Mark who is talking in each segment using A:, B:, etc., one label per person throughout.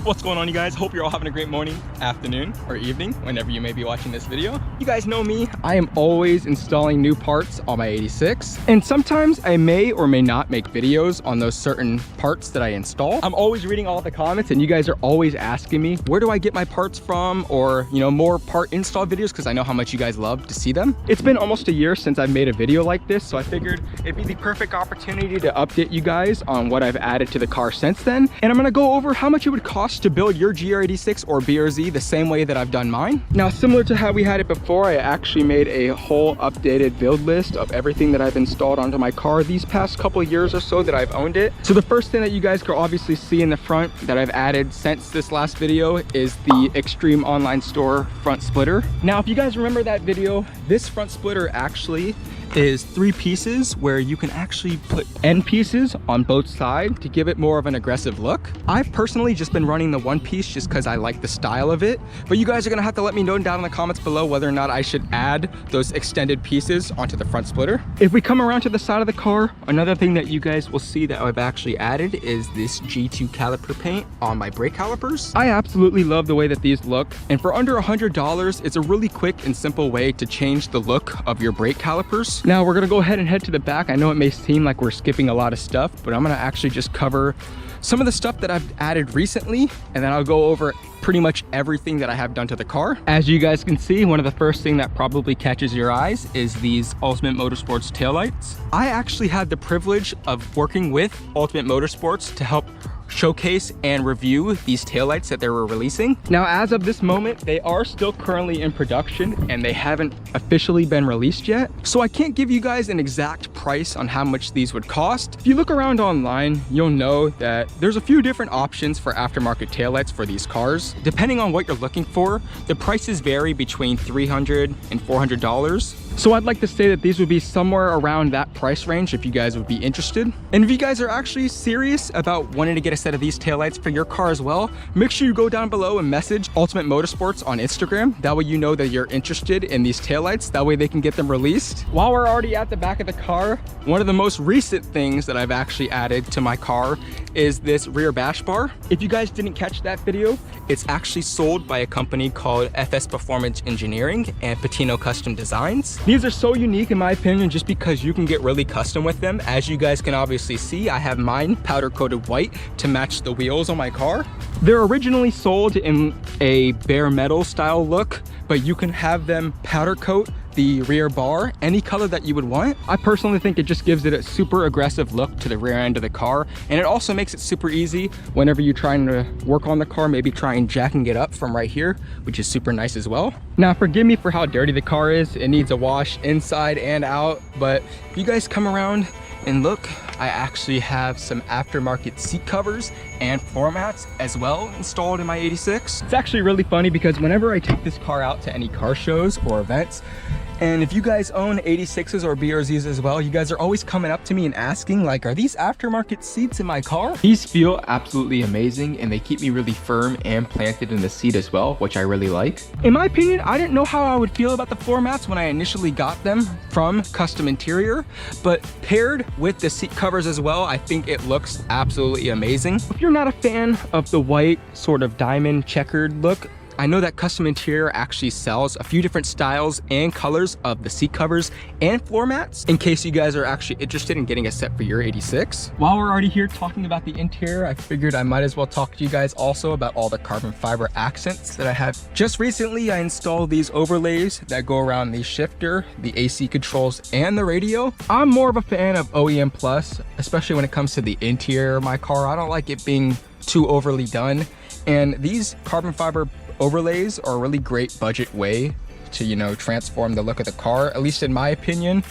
A: What's going on, you guys? Hope you're all having a great morning, afternoon, or evening, whenever you may be watching this video. You guys know me, I am always installing new parts on my 86, and sometimes I may or may not make videos on those certain parts that I install. I'm always reading all the comments, and you guys are always asking me, where do I get my parts from? Or, you know, more part install videos, because I know how much you guys love to see them. It's been almost a year since I've made a video like this, so I figured it'd be the perfect opportunity to update you guys on what I've added to the car since then. And I'm gonna go over how much it would cost to build your GR86 or BRZ the same way that I've done mine. Now, similar to how we had it before, I actually made a whole updated build list of everything that I've installed onto my car these past couple of years or so that I've owned it. So the first thing that you guys can obviously see in the front that I've added since this last video is the Extreme Online Store front splitter. Now, if you guys remember that video, this front splitter actually is 3 pieces where you can actually put end pieces on both sides to give it more of an aggressive look. I've personally just been running the 1 piece just because I like the style of it, but you guys are gonna have to let me know down in the comments below whether or not I should add those extended pieces onto the front splitter. If we come around to the side of the car, another thing that you guys will see that I've actually added is this G2 caliper paint on my brake calipers. I absolutely love the way that these look, and for under $100, it's a really quick and simple way to change the look of your brake calipers. Now we're gonna go ahead and head to the back. I know it may seem like we're skipping a lot of stuff, but I'm gonna actually just cover some of the stuff that I've added recently, and then I'll go over pretty much everything that I have done to the car. As you guys can see, one of the first thing that probably catches your eyes is these Ultimate Motorsports taillights. I actually had the privilege of working with Ultimate Motorsports to help showcase and review these taillights that they were releasing. Now, as of this moment, they are still currently in production and they haven't officially been released yet. So I can't give you guys an exact price on how much these would cost. If you look around online, you'll know that there's a few different options for aftermarket taillights for these cars. Depending on what you're looking for, the prices vary between $300 and $400. So I'd like to say that these would be somewhere around that price range if you guys would be interested. And if you guys are actually serious about wanting to get a set of these taillights for your car as well, make sure you go down below and message Ultimate Motorsports on Instagram. That way you know that you're interested in these taillights. That way they can get them released. While we're already at the back of the car, one of the most recent things that I've actually added to my car is this rear bash bar. If you guys didn't catch that video, it's actually sold by a company called FS Performance Engineering and Patino Custom Designs. These are so unique in my opinion just because you can get really custom with them. As you guys can obviously see, I have mine powder coated white to match the wheels on my car. They're originally sold in a bare metal style look, but you can have them powder coat the rear bar any color that you would want. I personally think it just gives it a super aggressive look to the rear end of the car, and it also makes it super easy whenever you're trying to work on the car, maybe try and jacking it up from right here, which is super nice as well. Now forgive me for how dirty the car is. It needs a wash inside and out, but if you guys come around and look, I actually have some aftermarket seat covers and floor mats as well installed in my 86. It's actually really funny because whenever I take this car out to any car shows or events, and if you guys own 86s or BRZs as well, you guys are always coming up to me and asking like, are these aftermarket seats in my car? These feel absolutely amazing and they keep me really firm and planted in the seat as well, which I really like. In my opinion, I didn't know how I would feel about the floor mats when I initially got them from Custom Interior, but paired with the seat covers as well, I think it looks absolutely amazing. If you're not a fan of the white sort of diamond checkered look, I know that Custom Interior actually sells a few different styles and colors of the seat covers and floor mats in case you guys are actually interested in getting a set for your 86. While we're already here talking about the interior, I figured I might as well talk to you guys also about all the carbon fiber accents that I have. Just recently, I installed these overlays that go around the shifter, the AC controls, and the radio. I'm more of a fan of OEM Plus, especially when it comes to the interior of my car. I don't like it being too overly done. And these carbon fiber overlays are a really great budget way to, you know, transform the look of the car, at least in my opinion.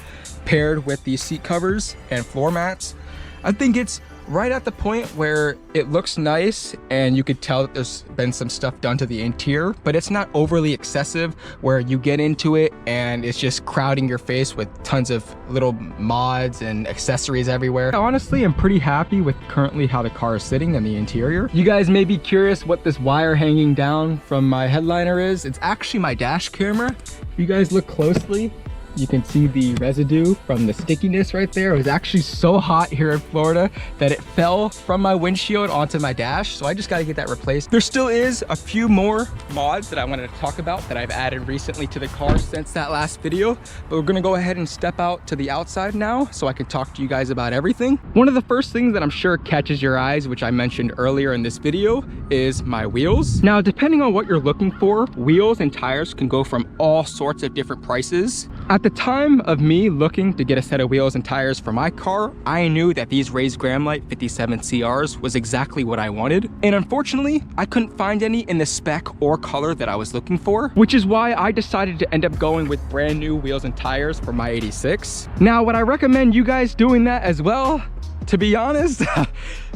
A: Paired with these seat covers and floor mats, I think it's right at the point where it looks nice and you could tell that there's been some stuff done to the interior, but it's not overly excessive where you get into it and it's just crowding your face with tons of little mods and accessories everywhere. Honestly, I'm pretty happy with currently how the car is sitting in the interior. You guys may be curious what this wire hanging down from my headliner is. It's actually my dash camera. If you guys look closely, you can see the residue from the stickiness right there. It was actually so hot here in Florida that it fell from my windshield onto my dash. So I just got to get that replaced. There still is a few more mods that I wanted to talk about that I've added recently to the car since that last video. But we're going to go ahead and step out to the outside now so I can talk to you guys about everything. One of the first things that I'm sure catches your eyes, which I mentioned earlier in this video, is my wheels. Now, depending on what you're looking for, wheels and tires can go from all sorts of different prices. At the time of me looking to get a set of wheels and tires for my car, I knew that these raised Gramlite 57 CRs was exactly what I wanted. And unfortunately, I couldn't find any in the spec or color that I was looking for, which is why I decided to end up going with brand new wheels and tires for my 86. Now, would I recommend you guys doing that as well? To be honest,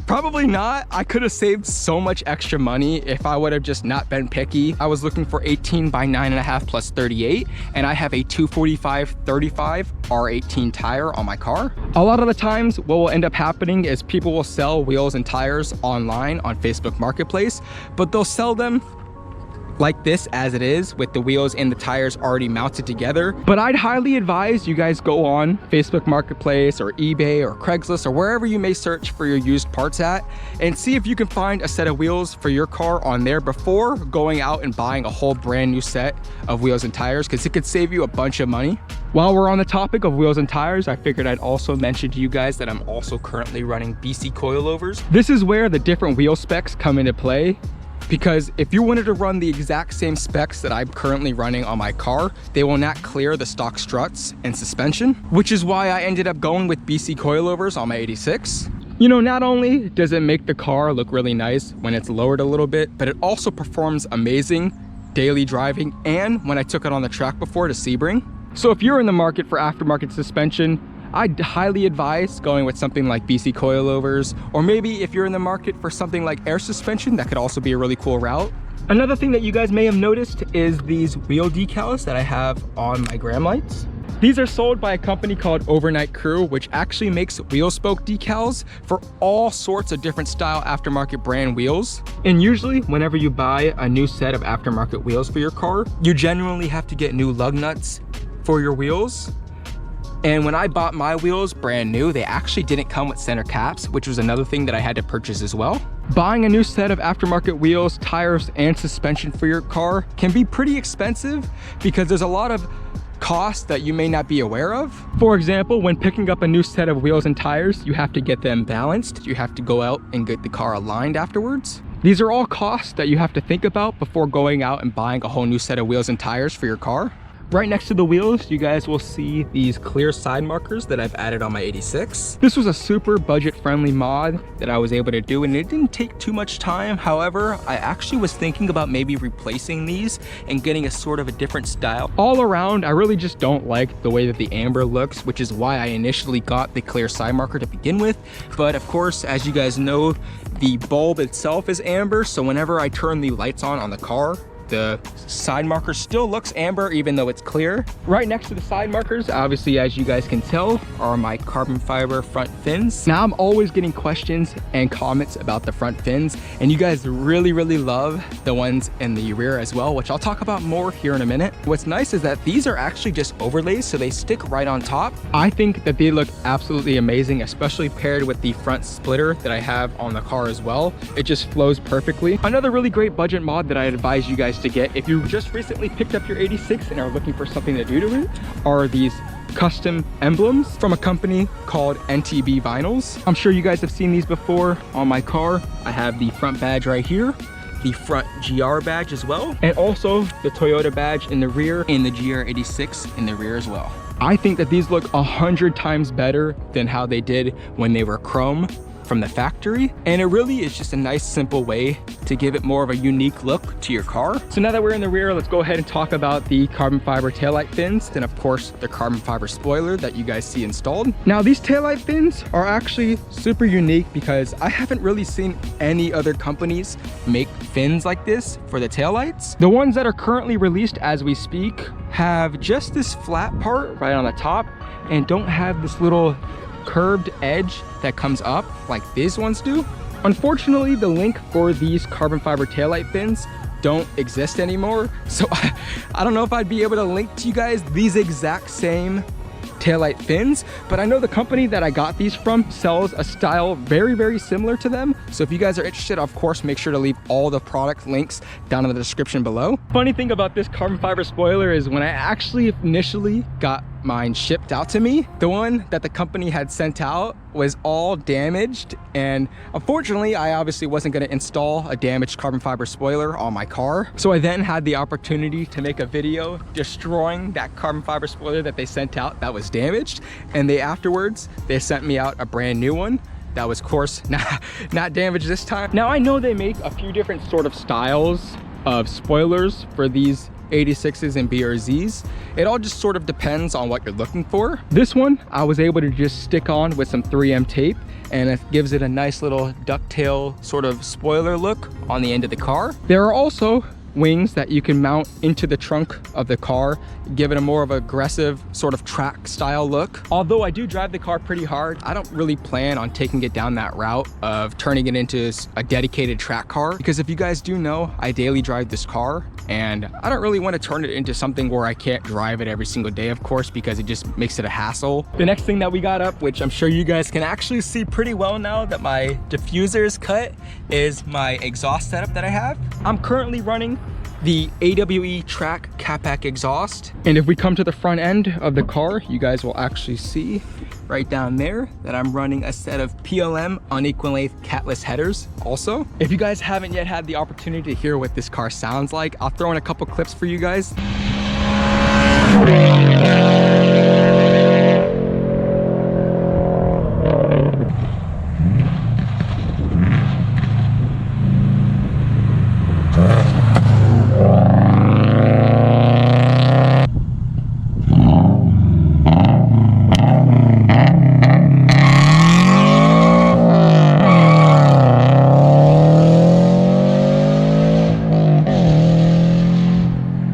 A: probably not. I could have saved so much extra money if I would have just not been picky. I was looking for 18 by 9.5 plus 38, and I have a 245/35 R18 tire on my car. A lot of the times what will end up happening is people will sell wheels and tires online on Facebook Marketplace, but they'll sell them like this as it is with the wheels and the tires already mounted together. But I'd highly advise you guys go on Facebook Marketplace or eBay or Craigslist or wherever you may search for your used parts at and see if you can find a set of wheels for your car on there before going out and buying a whole brand new set of wheels and tires, because it could save you a bunch of money. While we're on the topic of wheels and tires, I figured I'd also mention to you guys that I'm also currently running BC Coilovers. This is where the different wheel specs come into play. Because if you wanted to run the exact same specs that I'm currently running on my car, they will not clear the stock struts and suspension, which is why I ended up going with BC Coilovers on my 86. You know, not only does it make the car look really nice when it's lowered a little bit, but it also performs amazing daily driving and when I took it on the track before to Sebring. So if you're in the market for aftermarket suspension, I'd highly advise going with something like BC Coilovers, or maybe if you're in the market for something like air suspension, that could also be a really cool route. Another thing that you guys may have noticed is these wheel decals that I have on my Gramlights. These are sold by a company called Overnight Crew, which actually makes wheel spoke decals for all sorts of different style aftermarket brand wheels. And usually whenever you buy a new set of aftermarket wheels for your car, you genuinely have to get new lug nuts for your wheels. And when I bought my wheels brand new, they actually didn't come with center caps, which was another thing that I had to purchase as well. Buying a new set of aftermarket wheels, tires, and suspension for your car can be pretty expensive because there's a lot of costs that you may not be aware of. For example, when picking up a new set of wheels and tires, you have to get them balanced. You have to go out and get the car aligned afterwards. These are all costs that you have to think about before going out and buying a whole new set of wheels and tires for your car. Right next to the wheels, you guys will see these clear side markers that I've added on my 86. This was a super budget-friendly mod that I was able to do, and it didn't take too much time. However, I actually was thinking about maybe replacing these and getting a sort of a different style. All around, I really just don't like the way that the amber looks, which is why I initially got the clear side marker to begin with. But of course, as you guys know, the bulb itself is amber, so whenever I turn the lights on the car, the side marker still looks amber even though it's clear. Right next to the side markers, obviously as you guys can tell, are my carbon fiber front fins. Now I'm always getting questions and comments about the front fins, and you guys really love the ones in the rear as well, which I'll talk about more here in a minute. What's nice is that these are actually just overlays, so they stick right on top. I think that they look absolutely amazing, especially paired with the front splitter that I have on the car as well. It just flows perfectly. Another really great budget mod that I advise you guys to get if you just recently picked up your 86 and are looking for something to do to it are these custom emblems from a company called NTB Vinyls. I'm sure you guys have seen these before on my car. I have the front badge right here, the front GR badge as well, and also the Toyota badge in the rear and the GR86 in the rear as well. I think that these look 100 times better than how they did when they were chrome from the factory, and it really is just a nice simple way to give it more of a unique look to your car. So now that we're in the rear, let's go ahead and talk about the carbon fiber taillight fins and of course the carbon fiber spoiler that you guys see installed. Now these taillight fins are actually super unique because I haven't really seen any other companies make fins like this for the taillights. The ones that are currently released as we speak have just this flat part right on the top and don't have this little curved edge that comes up like these ones do. Unfortunately, the link for these carbon fiber taillight fins don't exist anymore. So I don't know if I'd be able to link to you guys these exact same taillight fins, but I know the company that I got these from sells a style very, very similar to them. So if you guys are interested, of course, make sure to leave all the product links down in the description below. Funny thing about this carbon fiber spoiler is when I actually initially got mine shipped out to me, the one that the company had sent out was all damaged, and unfortunately I obviously wasn't going to install a damaged carbon fiber spoiler on my car. So I then had the opportunity to make a video destroying that carbon fiber spoiler that they sent out that was damaged, and afterwards they sent me out a brand new one that was, of course, not damaged this time. Now I know they make a few different sort of styles of spoilers for these 86s and BRZs. It all just sort of depends on what you're looking for. This one I was able to just stick on with some 3M tape, and it gives it a nice little ducktail sort of spoiler look on the end of the car. There are also wings that you can mount into the trunk of the car, give it a more of aggressive sort of track style look. Although I do drive the car pretty hard, I don't really plan on taking it down that route of turning it into a dedicated track car, because if you guys do know, I daily drive this car and I don't really want to turn it into something where I can't drive it every single day, of course, because it just makes it a hassle. The next thing that we got up, which I'm sure you guys can actually see pretty well now that my diffuser is cut, is my exhaust setup that I have. I'm currently running the AWE Track Capac exhaust. And if we come to the front end of the car, you guys will actually see right down there that I'm running a set of PLM unequal length catless headers also. If you guys haven't yet had the opportunity to hear what this car sounds like, I'll throw in a couple clips for you guys.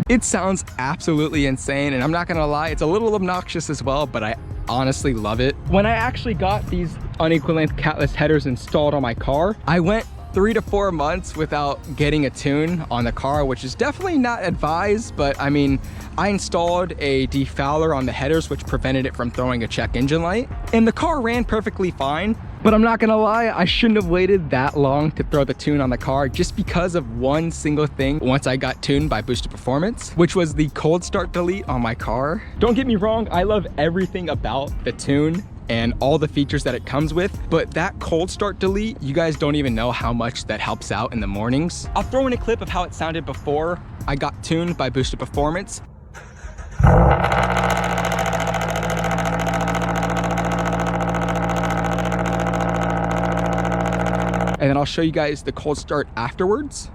A: It sounds absolutely insane, and I'm not gonna lie, it's a little obnoxious as well, but I honestly love it. When I actually got these unequal length catless headers installed on my car, I went 3 to 4 months without getting a tune on the car, which is definitely not advised, but I mean, I installed a defouler on the headers, which prevented it from throwing a check engine light, and the car ran perfectly fine. But I'm not gonna lie, I shouldn't have waited that long to throw the tune on the car just because of one single thing once I got tuned by Boosted Performance, which was the cold start delete on my car. Don't get me wrong, I love everything about the tune and all the features that it comes with, but that cold start delete, you guys don't even know how much that helps out in the mornings. I'll throw in a clip of how it sounded before I got tuned by Boosted Performance. And then I'll show you guys the cold start afterwards.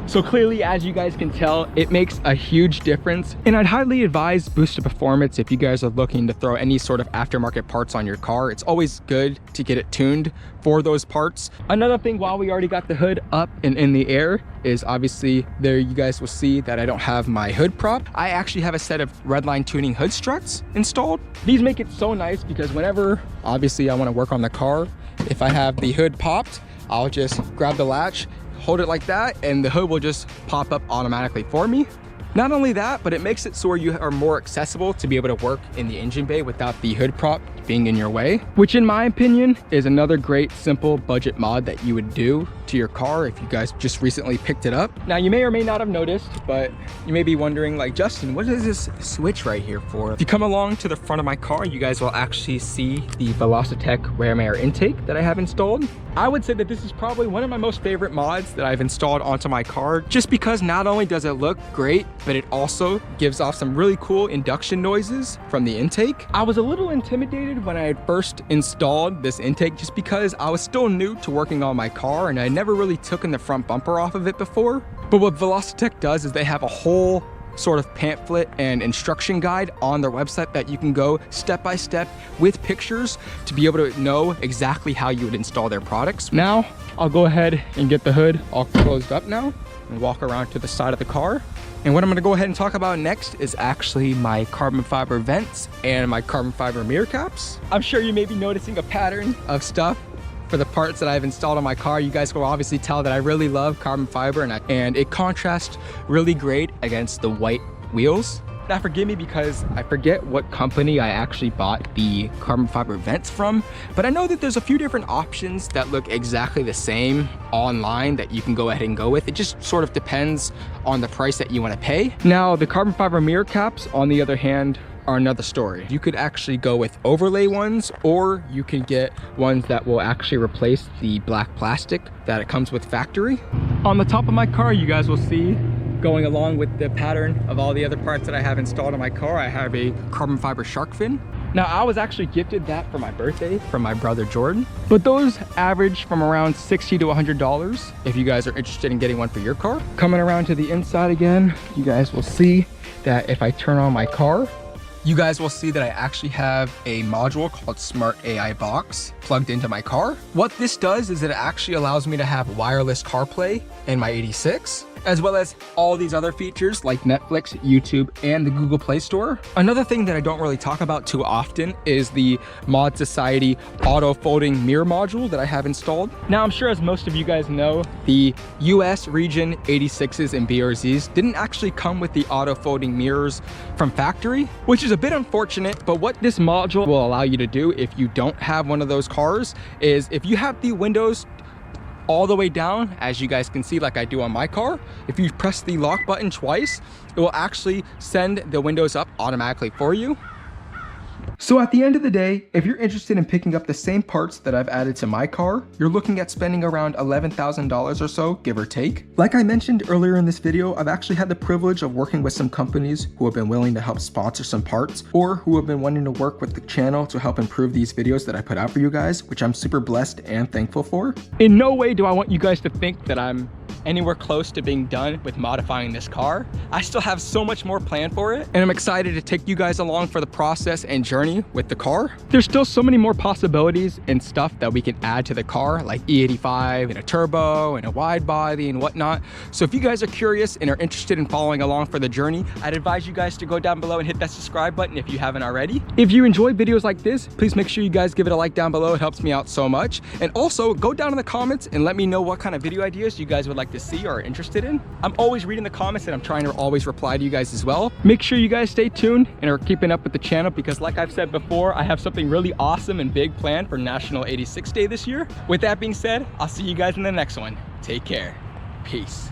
A: So clearly, as you guys can tell, it makes a huge difference. And I'd highly advise Boosted Performance if you guys are looking to throw any sort of aftermarket parts on your car. It's always good to get it tuned for those parts. Another thing, while we already got the hood up and in the air, is obviously there you guys will see that I don't have my hood prop. I actually have a set of Redline tuning hood struts installed. These make it so nice because whenever, obviously, I want to work on the car, if I have the hood popped, I'll just grab the latch, hold it like that, and the hood will just pop up automatically for me. Not only that, but it makes it so you are more accessible to be able to work in the engine bay without the hood prop being in your way, which in my opinion is another great simple budget mod that you would do to your car if you guys just recently picked it up. Now, you may or may not have noticed, but you may be wondering, like, Justin, what is this switch right here for? If you come along to the front of my car, you guys will actually see the Velocitec ram air intake that I have installed. I would say that this is probably one of my most favorite mods that I've installed onto my car, just because not only does it look great, but it also gives off some really cool induction noises from the intake. I was a little intimidated when I had first installed this intake just because I was still new to working on my car and I never really taken the front bumper off of it before. But what Velocitec does is they have a whole sort of pamphlet and instruction guide on their website that you can go step by step with pictures to be able to know exactly how you would install their products. Now, I'll go ahead and get the hood all closed up now and walk around to the side of the car. And what I'm gonna go ahead and talk about next is actually my carbon fiber vents and my carbon fiber mirror caps. I'm sure you may be noticing a pattern of stuff for the parts that I've installed on my car. You guys will obviously tell that I really love carbon fiber and it contrasts really great against the white wheels. Now forgive me because I forget what company I actually bought the carbon fiber vents from, but I know that there's a few different options that look exactly the same online that you can go ahead and go with. It just sort of depends on the price that you want to pay. Now the carbon fiber mirror caps, on the other hand, are another story. You could actually go with overlay ones, or you can get ones that will actually replace the black plastic that it comes with factory. On the top of my car, you guys will see, going along with the pattern of all the other parts that I have installed on my car, I have a carbon fiber shark fin. Now, I was actually gifted that for my birthday from my brother Jordan, but those average from around $60 to $100 if you guys are interested in getting one for your car. Coming around to the inside again, you guys will see that if I turn on my car, you guys will see that I actually have a module called Smart AI Box plugged into my car. What this does is it actually allows me to have wireless CarPlay in my 86, as well as all these other features like Netflix, YouTube, and the Google Play Store. Another thing that I don't really talk about too often is the Mod Society auto folding mirror module that I have installed. Now, I'm sure as most of you guys know, the US region 86s and BRZs didn't actually come with the auto folding mirrors from factory, which is a bit unfortunate, but what this module will allow you to do if you don't have one of those cars is if you have the windows all the way down, as you guys can see like I do on my car, if you press the lock button twice, it will actually send the windows up automatically for you. So at the end of the day, if you're interested in picking up the same parts that I've added to my car, you're looking at spending around $11,000 or so, give or take. Like I mentioned earlier in this video, I've actually had the privilege of working with some companies who have been willing to help sponsor some parts, or who have been wanting to work with the channel to help improve these videos that I put out for you guys, which I'm super blessed and thankful for. In no way do I want you guys to think that I'm anywhere close to being done with modifying this car. I still have so much more planned for it, and I'm excited to take you guys along for the process and journey with the car. There's still so many more possibilities and stuff that we can add to the car, like E85 and a turbo and a wide body and whatnot. So if you guys are curious and are interested in following along for the journey, I'd advise you guys to go down below and hit that subscribe button if you haven't already. If you enjoy videos like this, please make sure you guys give it a like down below. It helps me out so much. And also go down in the comments and let me know what kind of video ideas you guys would like to see or are interested in. I'm always reading the comments and I'm trying to always reply to you guys as well. Make sure you guys stay tuned and are keeping up with the channel, because like I've said before, I have something really awesome and big planned for National 86 Day this year. With that being said, I'll see you guys in the next one. Take care. Peace.